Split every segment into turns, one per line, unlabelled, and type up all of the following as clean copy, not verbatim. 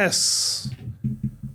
S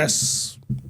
S,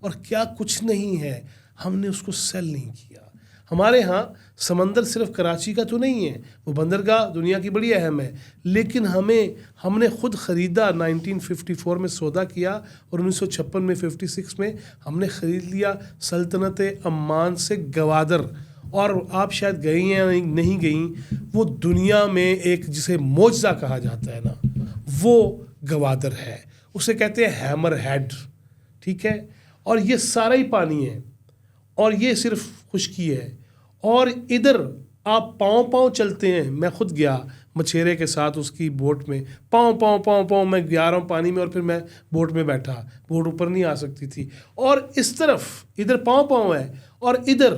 اور کیا کچھ نہیں ہے، ہم نے اس کو سیل نہیں کیا. ہمارے ہاں سمندر صرف کراچی کا تو نہیں ہے، وہ بندرگاہ دنیا کی بڑی اہم ہے، لیکن ہم نے خود خریدا. 1954 میں سودا کیا اور 1956 میں 56 میں ہم نے خرید لیا سلطنت عمان سے گوادر. اور آپ شاید گئی ہیں نہیں گئیں، وہ دنیا میں ایک جسے معجزہ کہا جاتا ہے نا، وہ گوادر ہے. اسے کہتے ہیں ہیمر ہیڈ، ٹھیک ہے. اور یہ سارا ہی پانی ہے اور یہ صرف خشکی ہے. اور ادھر آپ پاؤں چلتے ہیں. میں خود گیا مچھیرے کے ساتھ اس کی بوٹ میں، پاؤں میں گیا رہا ہوں پانی میں، اور پھر میں بوٹ میں بیٹھا، بوٹ اوپر نہیں آ سکتی تھی. اور اس طرف ادھر پاؤں ہے اور ادھر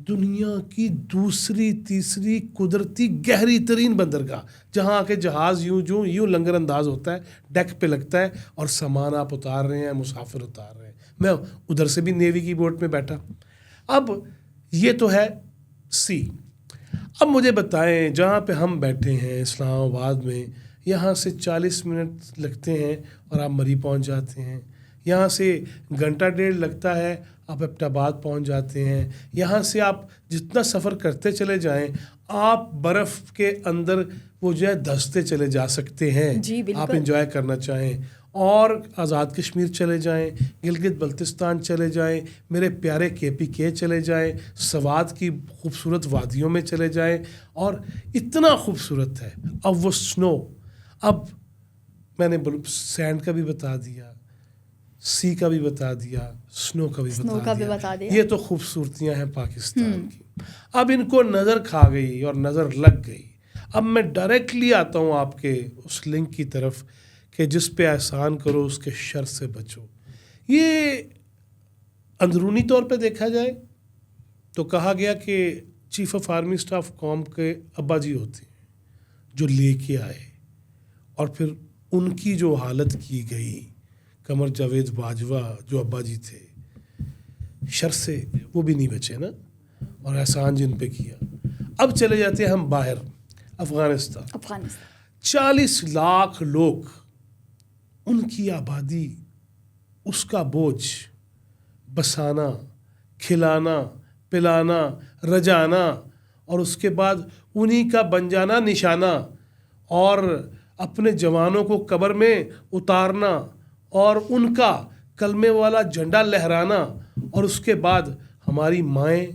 دنیا کی دوسری تیسری قدرتی گہری ترین بندرگاہ، جہاں آ کے جہاز یوں لنگر انداز ہوتا ہے، ڈیک پہ لگتا ہے اور سامان آپ اتار رہے ہیں، مسافر اتار رہے ہیں. میں ادھر سے بھی نیوی کی بوٹ میں بیٹھا. اب یہ تو ہے سی. اب مجھے بتائیں جہاں پہ ہم بیٹھے ہیں اسلام آباد میں، یہاں سے 40 منٹ لگتے ہیں اور آپ مری پہنچ جاتے ہیں. یہاں سے گھنٹہ ڈیڑھ لگتا ہے آپ ایبٹ آباد پہنچ جاتے ہیں. یہاں سے آپ جتنا سفر کرتے چلے جائیں آپ برف کے اندر وہ جو ہے دھستے چلے جا سکتے ہیں.
جی بالکل.
آپ انجوائے کرنا چاہیں اور آزاد کشمیر چلے جائیں، گلگت بلتستان چلے جائیں، میرے پیارے KPK چلے جائیں، سوات کی خوبصورت وادیوں میں چلے جائیں. اور اتنا خوبصورت ہے. اب وہ سنو، اب میں نے سینڈ کا بھی بتا دیا، سی کا بھی بتا دیا، سنو کا بھی بتا دیا. یہ تو خوبصورتیاں ہیں پاکستان کی. اب ان کو نظر کھا گئی اور نظر لگ گئی. اب میں ڈائریکٹلی آتا ہوں آپ کے اس لنک کی طرف کہ جس پہ احسان کرو اس کے شر سے بچو. یہ اندرونی طور پہ دیکھا جائے تو کہا گیا کہ چیف آف آرمی اسٹاف قوم کے ابا جی ہوتے ہیں جو لے کے آئے، اور پھر ان کی جو حالت کی گئی، قمر جاوید باجوہ جو ابا جی تھے، شر سے وہ بھی نہیں بچے نا، اور احسان جن پہ کیا. اب چلے جاتے ہیں ہم باہر، افغانستان. 40 لاکھ لوگ، ان کی آبادی، اس کا بوجھ، بسانا، کھلانا، پلانا، رجانا، اور اس کے بعد انہی کا بن جانا نشانہ، اور اپنے جوانوں کو قبر میں اتارنا اور ان کا کلمے والا جھنڈا لہرانا. اور اس کے بعد ہماری مائیں،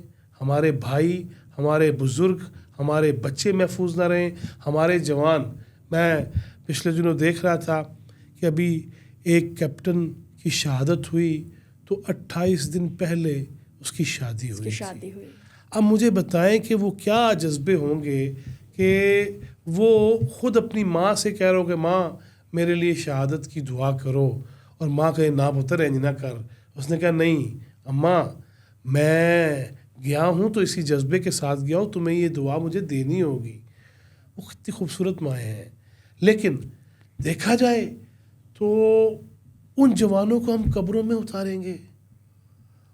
ہمارے بھائی، ہمارے بزرگ، ہمارے بچے محفوظ نہ رہیں، ہمارے جوان. میں پچھلے دنوں دیکھ رہا تھا کہ ابھی ایک کیپٹن کی شہادت ہوئی تو 28 دن پہلے اس کی شادی ہوئی. اب مجھے بتائیں کہ وہ کیا جذبے ہوں گے کہ وہ خود اپنی ماں سے کہہ رہا ہو کہ ماں میرے لیے شہادت کی دعا کرو، اور ماں کہے نا پتر انج نہ کر. اس نے کہا نہیں اماں، میں گیا ہوں تو اسی جذبے کے ساتھ گیا ہوں، تمہیں یہ دعا مجھے دینی ہوگی. وہ کتنی خوبصورت مائیں ہیں. لیکن دیکھا جائے تو ان جوانوں کو ہم قبروں میں اتاریں گے،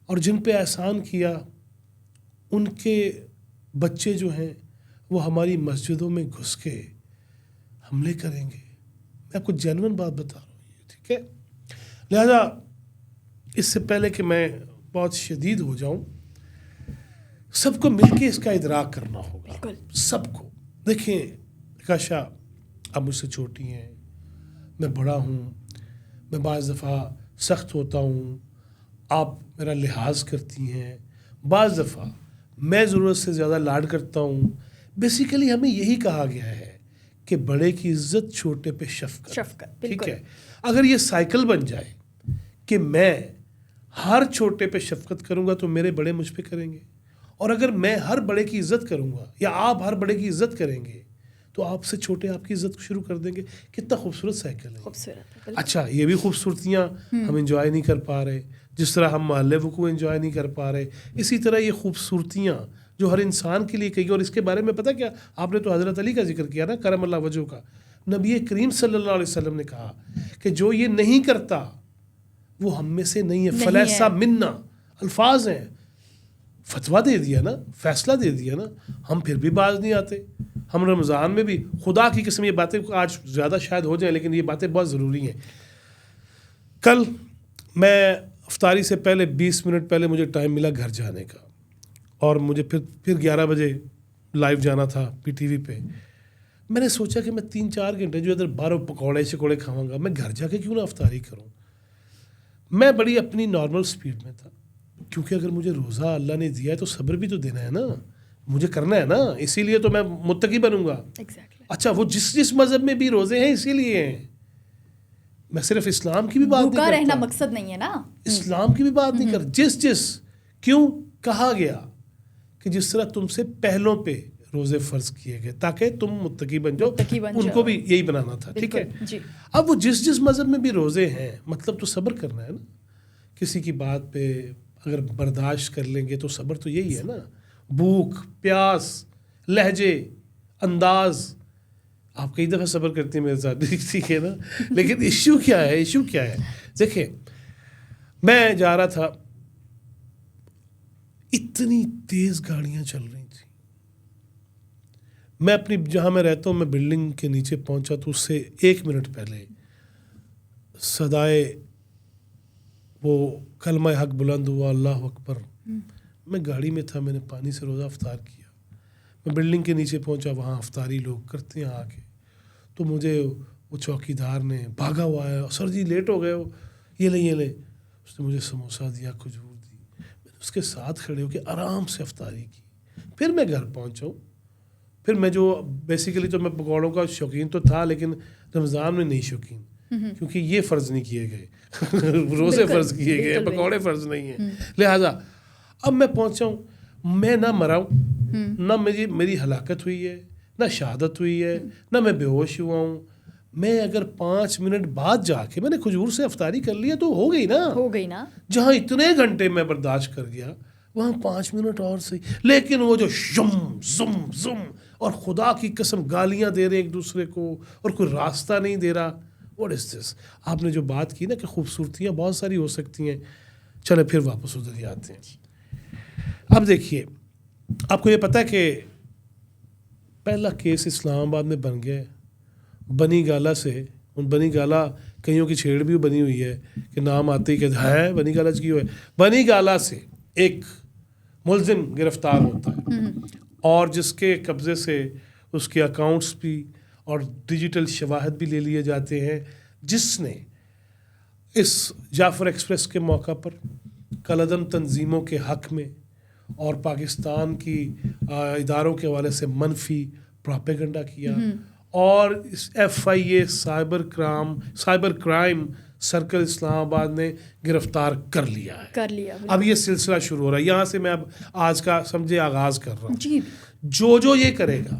اور جن پہ احسان کیا ان کے بچے جو ہیں وہ ہماری مسجدوں میں گھس کے حملے کریں گے. میں کچھ جینوئن بات بتا رہا ہوں، ٹھیک ہے. لہذا اس سے پہلے کہ میں بہت شدید ہو جاؤں، سب کو مل کے اس کا ادراک کرنا ہوگا. سب کو. دیکھیں کاشا آپ مجھ سے چھوٹی ہیں، میں بڑا ہوں، میں بعض دفعہ سخت ہوتا ہوں، آپ میرا لحاظ کرتی ہیں، بعض دفعہ میں ضرورت سے زیادہ لاڈ کرتا ہوں. بیسیکلی ہمیں یہی کہا گیا ہے کہ بڑے کی عزت، چھوٹے پہ شفقت. ٹھیک ہے. اگر یہ سائیکل بن جائے کہ میں ہر چھوٹے پہ شفقت کروں گا تو میرے بڑے مجھ پہ کریں گے، اور اگر میں ہر بڑے کی عزت کروں گا یا آپ ہر بڑے کی عزت کریں گے تو آپ سے چھوٹے آپ کی عزت شروع کر دیں گے. کتنا خوبصورت سائیکل ہے. اچھا یہ بھی خوبصورتیاں ہم انجوائے نہیں کر پا رہے، جس طرح ہم محلے وقوع انجوائے نہیں کر پا رہے، اسی طرح یہ خوبصورتیاں جو ہر انسان کے لیے کہی. اور اس کے بارے میں پتہ کیا، آپ نے تو حضرت علی کا ذکر کیا نا، کرم اللہ وجہہ کا. نبی کریم صلی اللہ علیہ وسلم نے کہا کہ جو یہ نہیں کرتا وہ ہم میں سے نہیں ہے، فلیسا منا. الفاظ ہیں، فتویٰ دے دیا نا، فیصلہ دے دیا نا. ہم پھر بھی باز نہیں آتے. ہم رمضان میں بھی، خدا کی قسم یہ باتیں آج زیادہ شاید ہو جائیں لیکن یہ باتیں بہت ضروری ہیں. کل میں افطاری سے پہلے 20 منٹ پہلے مجھے ٹائم ملا گھر جانے کا، اور مجھے پھر 11 بجے لائیو جانا تھا PTV پہ. میں نے سوچا کہ میں 3-4 گھنٹے جو ادھر باہر پکوڑے شکوڑے کھاؤں گا، میں گھر جا کے کیوں نہ افطاری کروں. میں بڑی اپنی نارمل سپیڈ میں تھا، کیونکہ اگر مجھے روزہ اللہ نے دیا ہے تو صبر بھی تو دینا ہے نا، مجھے کرنا ہے نا، اسی لیے تو میں متقی بنوں گا. اچھا وہ جس مذہب میں بھی روزے ہیں اسی لیے ہیں. میں صرف اسلام کی بھی بات نہیں کرتا،
رہنا مقصد نہیں ہے نا،
اسلام کی بھی بات نہیں کر. کیوں کہا گیا کہ جس طرح تم سے پہلوں پہ روزے فرض کیے گئے تاکہ تم متقی بن جاؤ، ان کو بھی یہی بنانا تھا. ٹھیک ہے. اب وہ جس مذہب میں بھی روزے ہیں، مطلب تو صبر کرنا ہے نا. کسی کی بات پہ اگر برداشت کر لیں گے تو صبر تو یہی ہے نا. بھوک پیاس لہجے انداز، آپ کئی دفعہ صبر کرتی ہیں میرے ساتھ، ٹھیک ہے نا. لیکن ایشو کیا ہے؟ دیکھیں میں جا رہا تھا، اتنی تیز گاڑیاں چل رہی تھیں. میں اپنی جہاں میں رہتا ہوں، میں بلڈنگ کے نیچے پہنچا تو اس سے 1 منٹ پہلے صدائے وہ کلمہ حق بلند ہوا، اللہ اکبر. میں گاڑی میں تھا، میں نے پانی سے روزہ افطار کیا. میں بلڈنگ کے نیچے پہنچا، وہاں افطاری لوگ کرتے ہیں آ کے. تو مجھے وہ چوکیدار نے بھاگا ہوا ہے، سر جی لیٹ ہو گئے ہو، یہ لے. اس نے مجھے سموسہ دیا، کھجور دی. میں نے اس کے ساتھ کھڑے ہو کے آرام سے افطاری کی. پھر میں گھر پہنچا. پھر میں جو بیسیکلی تو میں پکوڑوں کا شوقین تو تھا، لیکن رمضان میں نہیں شوقین، کیونکہ یہ فرض نہیں کیے گئے، روزے فرض کیے گئے، پکوڑے فرض نہیں ہیں. لہٰذا اب میں پہنچا ہوں، میں نہ مرا ہوں، نہ میری ہلاکت ہوئی ہے، نہ شہادت ہوئی ہے، نہ میں بے ہوش ہوا ہوں. میں اگر 5 منٹ بعد جا کے میں نے کھجور سے افطاری کر لیا تو ہو گئی نا. جہاں اتنے گھنٹے میں برداشت کر گیا وہاں 5 منٹ اور صحیح. لیکن وہ جو زم اور خدا کی قسم گالیاں دے رہے ایک دوسرے کو اور کوئی راستہ نہیں دے رہا. واٹ از دس؟ آپ نے جو بات کی نا کہ خوبصورتیاں بہت ساری ہو سکتی ہیں. چلے پھر واپس ادھر ہی آتے ہیں. اب دیکھیے، آپ کو یہ پتہ ہے کہ پہلا کیس اسلام آباد میں بن گیا ہے بنی گالا سے. بنی گالا کئیوں کی چھیڑ بھی بنی ہوئی ہے کہ نام آتے ہی کہتے ہیں بنی گالا کی ہوئے. بنی گالا سے ایک ملزم گرفتار ہوتا ہے اور جس کے قبضے سے اس کے اکاؤنٹس بھی اور ڈیجیٹل شواہد بھی لے لیے جاتے ہیں، جس نے اس جعفر ایکسپریس کے موقع پر کالعدم تنظیموں کے حق میں اور پاکستان کی اداروں کے حوالے سے منفی پروپیگنڈا کیا اور اس FIA سائبر کرائم سرکل اسلام آباد نے گرفتار کر لیا ہے. اب یہ سلسلہ شروع ہو رہا ہے. یہاں سے میں اب آج کا سمجھے آغاز کر رہا ہوں. جو یہ کرے گا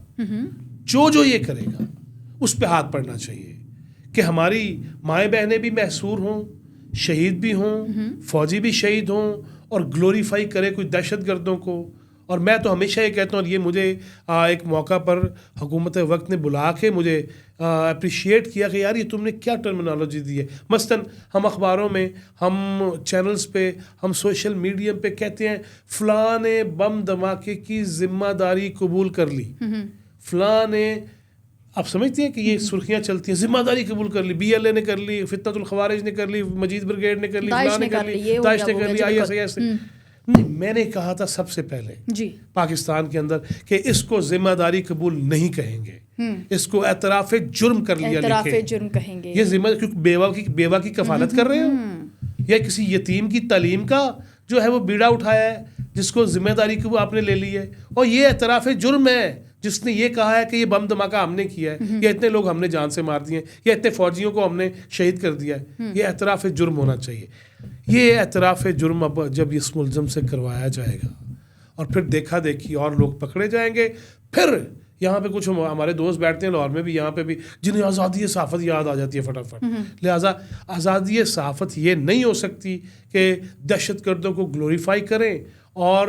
اس پہ ہاتھ پڑنا چاہیے کہ ہماری مائیں بہنیں بھی محصور ہوں، شہید بھی ہوں، فوجی بھی شہید ہوں، اور گلوریفائی کرے کوئی دہشت گردوں کو. اور میں تو ہمیشہ یہ کہتا ہوں، اور یہ مجھے ایک موقع پر حکومت وقت نے بلا کے مجھے اپریشیٹ کیا کہ یار یہ تم نے کیا ٹرمینالوجی دی ہے. مثلاً ہم اخباروں میں، ہم چینلز پہ، ہم سوشل میڈیا پہ کہتے ہیں فلاں نے بم دھماکے کی ذمہ داری قبول کر لی، فلاں نے، آپ سمجھتے ہیں کہ یہ سرخیاں چلتی ہیں، ذمہ داری قبول کر لی، BLA نے کر لی، فتنۃ الخوارج نے کر لی، مجید بریگیڈ نے کر لی، فلاں نے کر لی، داعش نے کر لی، IS نہیں. میں نے کہا تھا سب سے پہلے پاکستان کے اندر کہ اس کو ذمہ داری قبول نہیں کہیں گے، اس کو اعتراف جرم کر لیا
کہیں گے.
یہ ذمہ، کیونکہ بیوہ کی کفالت کر رہے ہو یا کسی یتیم کی تعلیم کا جو ہے وہ بیڑا اٹھایا ہے جس کو ذمہ داری کو آپ نے لے لی ہے، اور یہ اعتراف جرم ہے جس نے یہ کہا ہے کہ یہ بم دھماکہ ہم نے کیا ہے، یا اتنے لوگ ہم نے جان سے مار دیے ہیں، یا اتنے فوجیوں کو ہم نے شہید کر دیا ہے. یہ اعتراف جرم ہونا چاہیے. یہ اعتراف جرم اب جب اس ملزم سے کروایا جائے گا اور پھر دیکھا دیکھی اور لوگ پکڑے جائیں گے، پھر یہاں پہ کچھ ہمارے دوست بیٹھتے ہیں لاہور میں بھی، یہاں پہ بھی، جنہیں آزادی صحافت یاد آ جاتی ہے فٹافٹ. لہٰذا آزادی صحافت یہ نہیں ہو سکتی کہ دہشت گردوں کو گلوریفائی کریں اور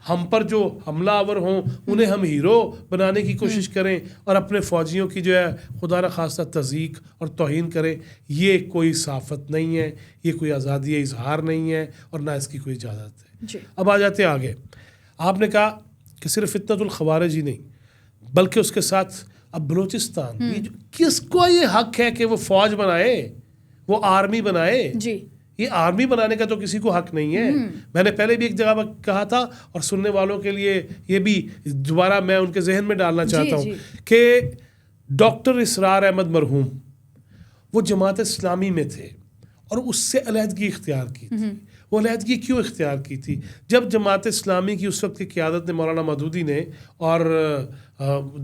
ہم پر جو حملہ آور ہوں انہیں ہم ہیرو بنانے کی کوشش کریں اور اپنے فوجیوں کی جو ہے خدا نخواستہ تضییق اور توہین کریں. یہ کوئی صحافت نہیں ہے، یہ کوئی آزادی اظہار نہیں ہے، اور نہ اس کی کوئی اجازت ہے. اب آ جاتے ہیں آگے. آپ نے کہا کہ صرف فتنۃ الخوارج ہی نہیں بلکہ اس کے ساتھ اب بلوچستان، کس کو یہ حق ہے کہ وہ فوج بنائے، وہ آرمی بنائے؟ یہ آرمی بنانے کا تو کسی کو حق نہیں ہے. میں نے پہلے بھی ایک جگہ کہا تھا اور سننے والوں کے لیے یہ بھی دوبارہ میں ان کے ذہن میں ڈالنا چاہتا ہوں کہ ڈاکٹر اسرار احمد مرحوم وہ جماعت اسلامی میں تھے اور اس سے علیحدگی اختیار کی تھی. وہ علیحدگی کیوں اختیار کی تھی؟ جب جماعت اسلامی کی اس وقت کی قیادت نے مولانا مودودی نے اور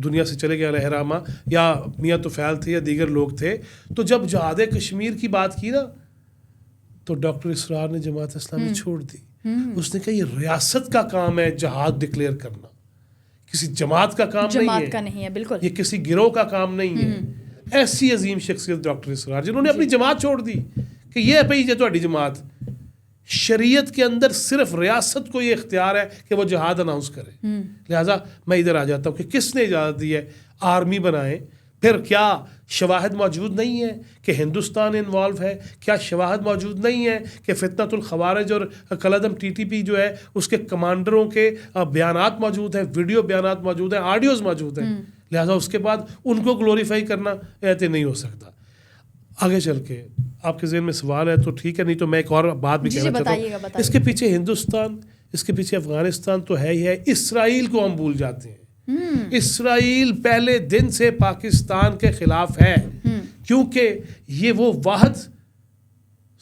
دنیا سے چلے گئے علیہ رحمہ یا میاں طفیل تھے یا دیگر لوگ تھے، تو جب جہاد کشمیر کی بات کی نا تو ڈاکٹر اسرار نے جماعت اسلامی چھوڑ دی. اس نے کہا یہ ریاست کا کام ہے جہاد ڈکلیئر کرنا، کسی جماعت کا کام نہیں ہے. بالکل یہ کسی گروہ کا کام نہیں ہے. ایسی عظیم شخصیت ڈاکٹر اسرار جنہوں نے اپنی جماعت چھوڑ دی کہ یہ بھائی یہ تہاڈی جماعت. شریعت کے اندر صرف ریاست کو یہ اختیار ہے کہ وہ جہاد اناؤنس کرے. لہٰذا میں ادھر آ جاتا ہوں کہ کس نے اجازت دی ہے آرمی بنائیں؟ پھر کیا شواہد موجود نہیں ہے کہ ہندوستان انوالو ہے؟ کیا شواہد موجود نہیں ہے کہ فتنۃ الخوارج اور کالعدم TTP جو ہے اس کے کمانڈروں کے بیانات موجود ہیں، ویڈیو بیانات موجود ہیں، آڈیوز موجود ہیں؟ لہٰذا اس کے بعد ان کو گلوریفائی کرنا ایسے نہیں ہو سکتا. آگے چل کے آپ کے ذہن میں سوال ہے تو ٹھیک ہے، نہیں تو میں ایک اور بات بھی کہنا چاہتا ہوں. اس کے پیچھے ہندوستان، اس کے پیچھے افغانستان تو ہے ہی ہے. اسرائیل کو ہم بھول جاتے ہیں. اسرائیل پہلے دن سے پاکستان کے خلاف ہے کیونکہ یہ وہ واحد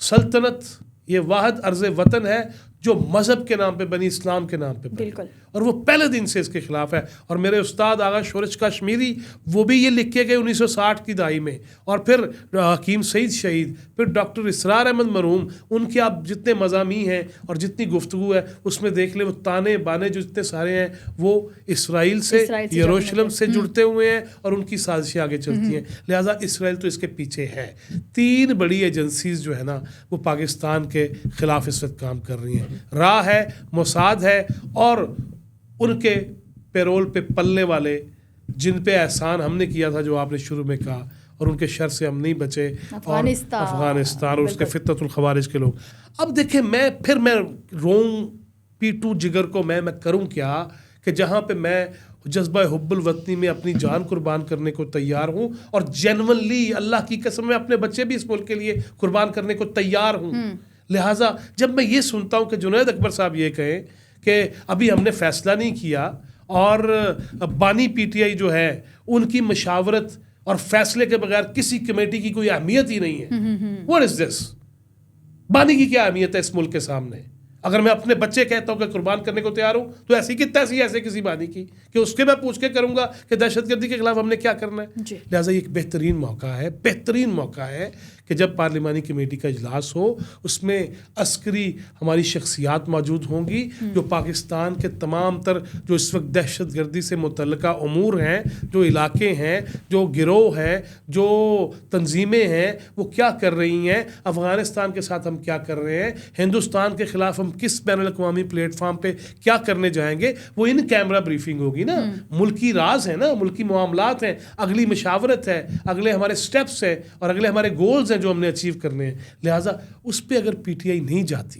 سلطنت، یہ واحد عرض وطن ہے جو مذہب کے نام پہ بنی، اسلام کے نام پہ بنی. بالکل. اور وہ پہلے دن سے اس کے خلاف ہے. اور میرے استاد آغا شورش کشمیری وہ بھی یہ لکھ کے گئے 1960 کی دہائی میں. اور پھر حکیم سعید شہید، پھر ڈاکٹر اسرار احمد مرحوم، ان کے آپ جتنے مضامین ہیں اور جتنی گفتگو ہے اس میں دیکھ لیں، وہ تانے بانے جو جتنے سارے ہیں وہ اسرائیل سے یروشلم سے جڑتے ہوئے ہیں اور ان کی سازشیں آگے چلتی ہیں. لہٰذا اسرائیل تو اس کے پیچھے ہے. 3 بڑی ایجنسیز جو ہے نا وہ پاکستان کے خلاف اس وقت کام کر رہی ہیں. راہ ہے، موساد ہے، اور ان کے پیرول پہ پلنے والے جن پہ احسان ہم نے کیا تھا جو آپ نے شروع میں کہا، اور ان کے شر سے ہم نہیں بچے، افغانستان اور اس کے فتنۃ الخوارج کے لوگ. اب دیکھیں میں روم پیٹو جگر کو میں کروں کیا کہ جہاں پہ میں جذبہ حب الوطنی میں اپنی جان قربان کرنے کو تیار ہوں اور جینونلی اللہ کی قسم میں اپنے بچے بھی اس ملک کے لیے قربان کرنے کو تیار ہوں. لہٰذا جب میں یہ سنتا ہوں کہ جنید اکبر صاحب یہ کہیں کہ ابھی ہم نے فیصلہ نہیں کیا اور بانی PTI جو ہے ان کی مشاورت اور فیصلے کے بغیر کسی کمیٹی کی کوئی اہمیت ہی نہیں ہے. What is this؟ بانی کی کیا اہمیت ہے اس ملک کے سامنے؟ اگر میں اپنے بچے کہتا ہوں کہ قربان کرنے کو تیار ہوں تو ایسی کی تیسی ایسے کسی بانی کی کہ اس کے میں پوچھ کے کروں گا کہ دہشت گردی کے خلاف ہم نے کیا کرنا ہے. لہٰذا یہ ایک بہترین موقع ہے کہ جب پارلیمانی کمیٹی کا اجلاس ہو اس میں عسکری ہماری شخصیات موجود ہوں گی جو پاکستان کے تمام تر جو اس وقت دہشت گردی سے متعلقہ امور ہیں، جو علاقے ہیں، جو گروہ ہیں، جو تنظیمیں ہیں وہ کیا کر رہی ہیں، افغانستان کے ساتھ ہم کیا کر رہے ہیں، ہندوستان کے خلاف ہم کس بین الاقوامی پلیٹ فارم پہ کیا کرنے جائیں گے، وہ ان کیمرہ بریفنگ ہوگی نا. ملکی راز ہے نا، ملکی معاملات ہیں، اگلی مشاورت ہے، اگلے ہمارے سٹیپس ہیں اور اگلے ہمارے گولز ہیں جو ہم نے اچیو کرنے ہیں. لہٰذا اس پہ اگر PTI نہیں جاتی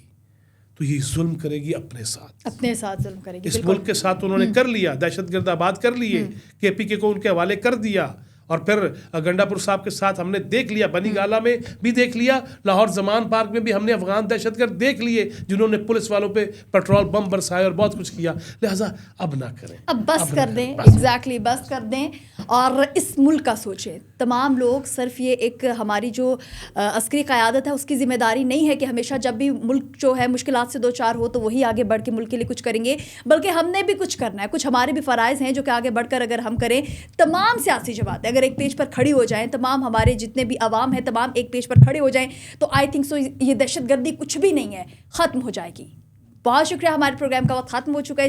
تو یہ ظلم کرے گی اپنے ساتھ ظلم کرے گی. اس ملک کے ساتھ انہوں نے کر لیا، دہشت گرد آباد کر لیے، KPK کو ان کے حوالے کر دیا، اور پھر گنڈا پور صاحب کے ساتھ ہم نے دیکھ لیا، بنی گالا میں بھی دیکھ لیا، لاہور زمان پارک میں بھی ہم نے افغان دہشت گرد دیکھ لیے جنہوں نے پولیس والوں پہ پیٹرول بم برسائے اور بہت کچھ کیا. لہٰذا اب نہ کریں،
اب بس کر دیں. ایگزیکٹلی بس کر دیں اور اس ملک کا سوچیں. تمام لوگ صرف یہ ایک ہماری جو عسکری قیادت ہے اس کی ذمہ داری نہیں ہے کہ ہمیشہ جب بھی ملک جو ہے مشکلات سے 2-4 ہو تو وہی آگے بڑھ کے ملک کے لیے کچھ کریں گے، بلکہ ہم نے بھی کچھ کرنا ہے. کچھ ہمارے بھی فرائض ہیں جو کہ آگے بڑھ کر اگر ہم کریں، تمام سیاسی جماعتیں اگر ایک پیج پر کھڑی ہو جائیں، تمام ہمارے جتنے بھی عوام ہیں تمام ایک پیج پر کھڑے ہو جائیں تو آئی تھنک سو یہ دہشت گردی کچھ بھی نہیں ہے، ختم ہو جائے گی. بہت شکریہ. ہمارے پروگرام کا وقت ختم ہو چکا ہے.